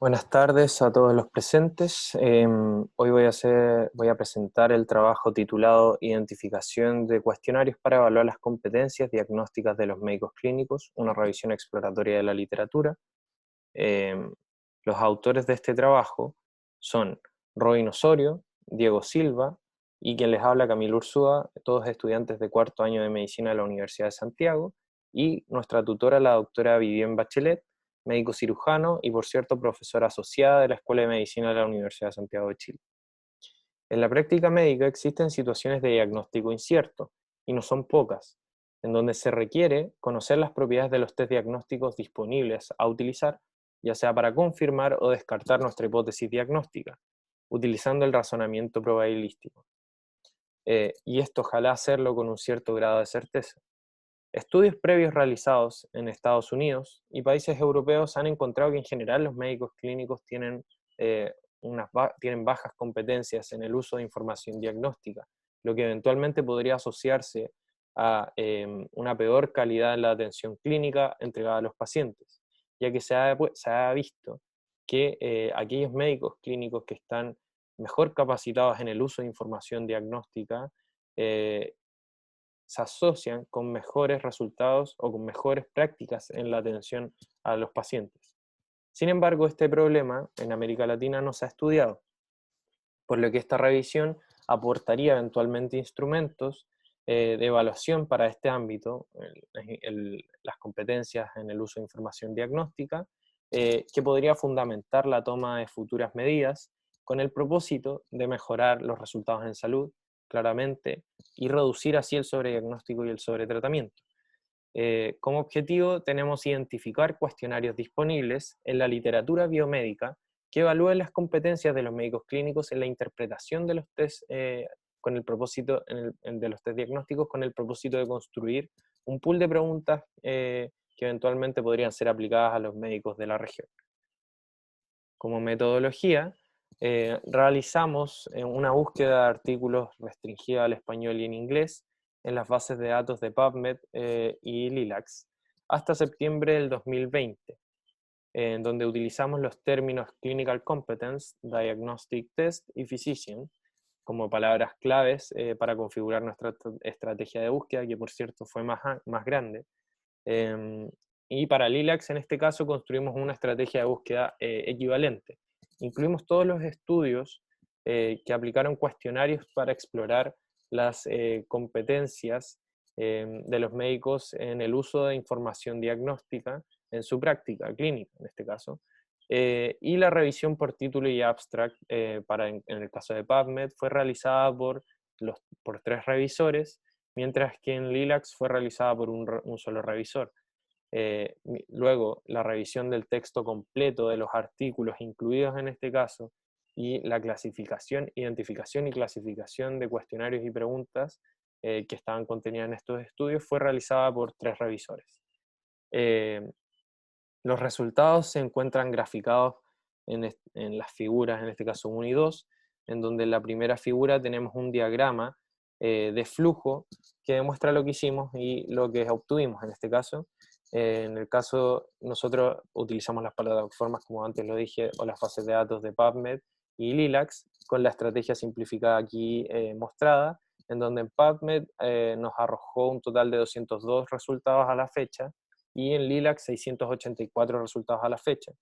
Buenas tardes a todos los presentes. Hoy voy a presentar el trabajo titulado Identificación de cuestionarios para evaluar las competencias diagnósticas de los médicos clínicos, una revisión exploratoria de la literatura. Em, los autores de este trabajo son Robin Osorio, Diego Silva y quien les habla, Camilo Ursúa, todos estudiantes de cuarto año de Medicina de la Universidad de Santiago, y nuestra tutora, la doctora Vivienne Bachelet, médico cirujano y, por cierto, profesora asociada de la Escuela de Medicina de la Universidad de Santiago de Chile. En la práctica médica existen situaciones de diagnóstico incierto, y no son pocas, en donde se requiere conocer las propiedades de los test diagnósticos disponibles a utilizar, ya sea para confirmar o descartar nuestra hipótesis diagnóstica, utilizando el razonamiento probabilístico. Y esto ojalá hacerlo con un cierto grado de certeza. Estudios previos realizados en Estados Unidos y países europeos han encontrado que en general los médicos clínicos eh, tienen bajas competencias en el uso de información diagnóstica, lo que eventualmente podría asociarse a una peor calidad en la atención clínica entregada a los pacientes, ya que se ha visto que aquellos médicos clínicos que están mejor capacitados en el uso de información diagnóstica eh, se asocian con mejores resultados o con mejores prácticas en la atención a los pacientes. Sin embargo, este problema en América Latina no se ha estudiado, por lo que esta revisión aportaría eventualmente instrumentos de evaluación para este ámbito, las competencias en el uso de información diagnóstica, que podría fundamentar la toma de futuras medidas con el propósito de mejorar los resultados en salud, claramente, y reducir así el sobrediagnóstico y el sobretratamiento. Como objetivo tenemos identificar cuestionarios disponibles en la literatura biomédica que evalúen las competencias de los médicos clínicos en la interpretación de los test, con el propósito, de los test diagnósticos, con el propósito de construir un pool de preguntas que eventualmente podrían ser aplicadas a los médicos de la región. Como metodología, realizamos una búsqueda de artículos restringida al español y en inglés en las bases de datos de PubMed y Lilacs hasta septiembre del 2020, en donde utilizamos los términos Clinical Competence, Diagnostic Test y Physician como palabras claves para configurar nuestra estrategia de búsqueda, que por cierto fue más grande. Eh, y para Lilacs, en este caso, construimos una estrategia de búsqueda equivalente. Incluimos todos los estudios que aplicaron cuestionarios para explorar las competencias de los médicos en el uso de información diagnóstica en su práctica clínica, en este caso. Y la revisión por título y abstract, en el caso de PubMed, fue realizada por 3 revisores, mientras que en Lilacs fue realizada por un solo revisor. Luego, la revisión del texto completo de los artículos incluidos en este caso y la clasificación, identificación y clasificación de cuestionarios y preguntas que estaban contenidas en estos estudios fue realizada por 3 revisores. Los resultados se encuentran graficados en las figuras, en este caso 1 y 2, en donde en la primera figura tenemos un diagrama de flujo que demuestra lo que hicimos y lo que obtuvimos en este caso. En el caso, nosotros utilizamos las plataformas, como antes lo dije, o las bases de datos de PubMed y Lilacs, con la estrategia simplificada aquí mostrada, en donde en PubMed nos arrojó un total de 202 resultados a la fecha, y en Lilacs 684 resultados a la fecha,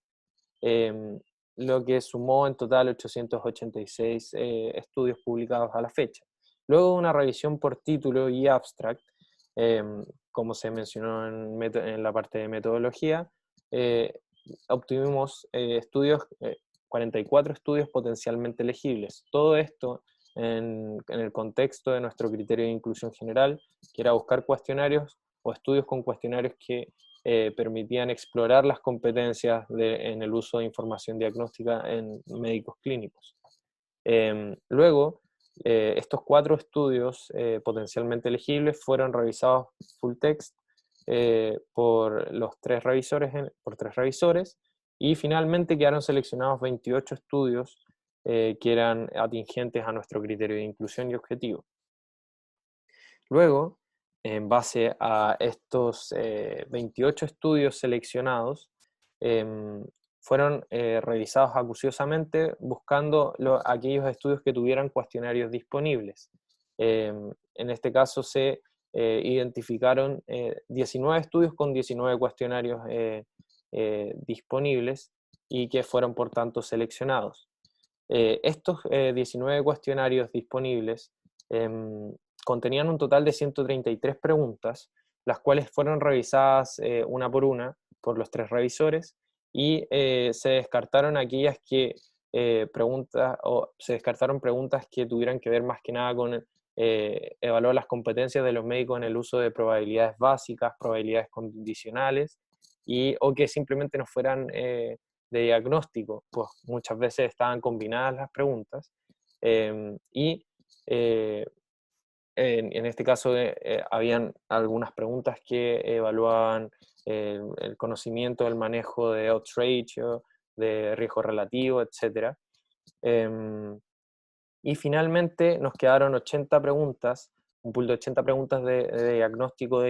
lo que sumó en total 886 estudios publicados a la fecha. Luego de una revisión por título y abstract, como se mencionó en la parte de metodología, eh, obtuvimos 44 estudios potencialmente elegibles. Todo esto en el contexto de nuestro criterio de inclusión general, que era buscar cuestionarios o estudios con cuestionarios que permitían explorar las competencias en el uso de información diagnóstica en médicos clínicos. Luego, estos 4 estudios potencialmente elegibles fueron revisados full text por tres revisores, y finalmente quedaron seleccionados 28 estudios que eran atingentes a nuestro criterio de inclusión y objetivo. Luego, en base a estos 28 estudios seleccionados, fueron revisados acuciosamente buscando aquellos estudios que tuvieran cuestionarios disponibles. En este caso se identificaron 19 estudios con 19 cuestionarios disponibles y que fueron por tanto seleccionados. Estos 19 cuestionarios disponibles contenían un total de 133 preguntas, las cuales fueron revisadas una por una por los 3 revisores y se descartaron aquellas que se descartaron preguntas que tuvieran que ver más que nada con evaluar las competencias de los médicos en el uso de probabilidades básicas, probabilidades condicionales, o que simplemente no fueran de diagnóstico, pues muchas veces estaban combinadas las preguntas, y en este caso habían algunas preguntas que evaluaban el conocimiento del manejo de odds ratio, de riesgo relativo, etc. Y finalmente nos quedaron 80 preguntas, un pool de 80 preguntas de diagnóstico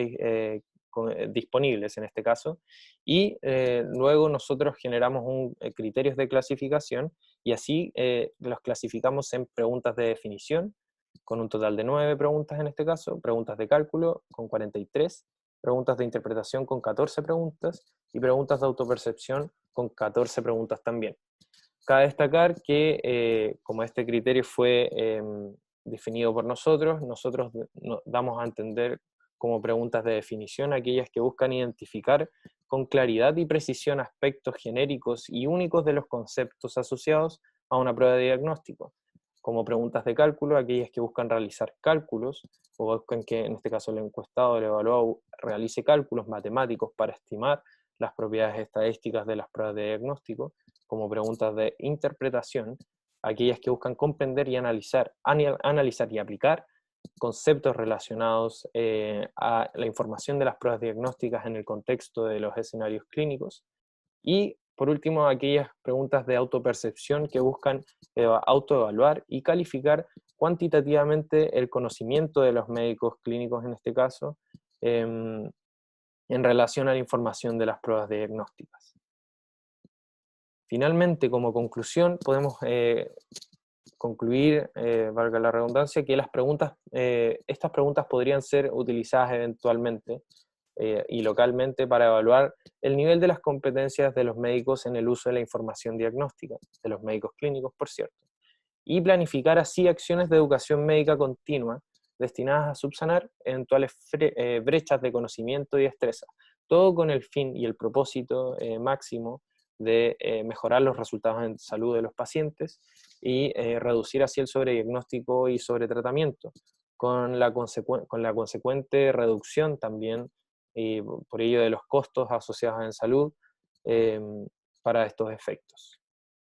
disponibles en este caso, y luego nosotros generamos criterios de clasificación y así los clasificamos en preguntas de definición, con un total de 9 preguntas en este caso, preguntas de cálculo con 43, preguntas de interpretación con 14 preguntas y preguntas de autopercepción con 14 preguntas también. Cabe destacar que como este criterio fue definido por nosotros damos a entender como preguntas de definición aquellas que buscan identificar con claridad y precisión aspectos genéricos y únicos de los conceptos asociados a una prueba de diagnóstico, como preguntas de cálculo, aquellas que buscan realizar cálculos, o buscan que en este caso el encuestado o el evaluado realice cálculos matemáticos para estimar las propiedades estadísticas de las pruebas de diagnóstico, como preguntas de interpretación, aquellas que buscan comprender y analizar y aplicar conceptos relacionados a la información de las pruebas diagnósticas en el contexto de los escenarios clínicos, y por último aquellas preguntas de autopercepción que buscan autoevaluar y calificar cuantitativamente el conocimiento de los médicos clínicos en este caso, en relación a la información de las pruebas diagnósticas. Finalmente, como conclusión, podemos concluir, valga la redundancia, que estas preguntas podrían ser utilizadas eventualmente y localmente para evaluar el nivel de las competencias de los médicos en el uso de la información diagnóstica, de los médicos clínicos, por cierto, y planificar así acciones de educación médica continua destinadas a subsanar eventuales brechas de conocimiento y destreza, todo con el fin y el propósito máximo de mejorar los resultados en salud de los pacientes y reducir así el sobrediagnóstico y sobretratamiento, con la consecuente reducción también, y por ello de los costos asociados en salud eh, para estos efectos.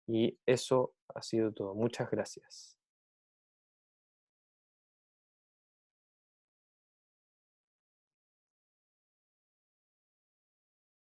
Y eso ha sido todo. Muchas gracias.